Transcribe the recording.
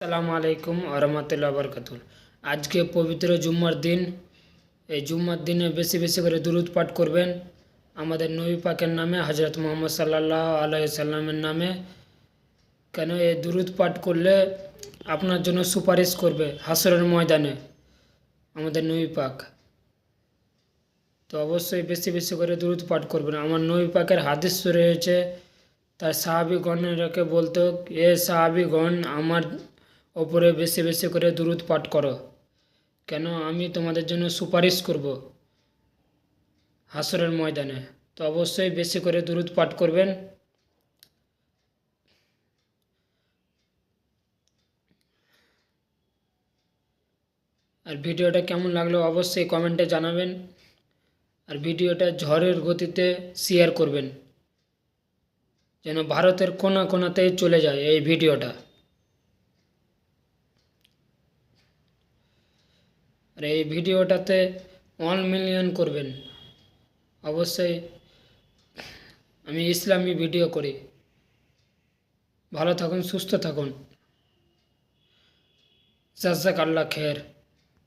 আসসালামু আলাইকুম আরহামতুল্লাহ বরকাতুল। আজকে পবিত্র জুম্মার দিন। এই জুম্মার দিনে বেশি বেশি করে দুরূদ পাঠ করবেন আমাদের নবী পাকের নামে, হজরত মুহাম্মদ সাল্লাল্লাহু আলাইহি সাল্লামের নামে। কেন এই দুরূদ পাঠ করলে আপনার জন্য সুপারিশ করবে হাসরের ময়দানে আমাদের নবী পাক। তো অবশ্যই বেশি বেশি করে দুরূদ পাঠ করবেন। আমার নবী পাকের হাদিস রয়েছে, তার সাহাবীগণেরকে বলতো, এ সাহাবীগণ আমার ওপরে বেশি বেশি করে দুরূদ পাঠ করো, কেন আমি তোমাদের জন্য সুপারিশ করব হাসরের ময়দানে। তো অবশ্যই বেশি করে দুরূদ পাঠ করবেন। আর ভিডিওটা কেমন লাগলো অবশ্যই কমেন্টে জানাবেন। আর ভিডিওটা ঝড়ের গতিতে শেয়ার করবেন, যেন ভারতের কোনা কোনাতেই চলে যায় এই ভিডিওটা। আর এই ভিডিওটাতে 1 মিলিয়ন করবেন অবশ্যই। আমি ইসলামী ভিডিও করি। ভালো থাকুন, সুস্থ থাকুন। জাযাক আল্লাহ খের।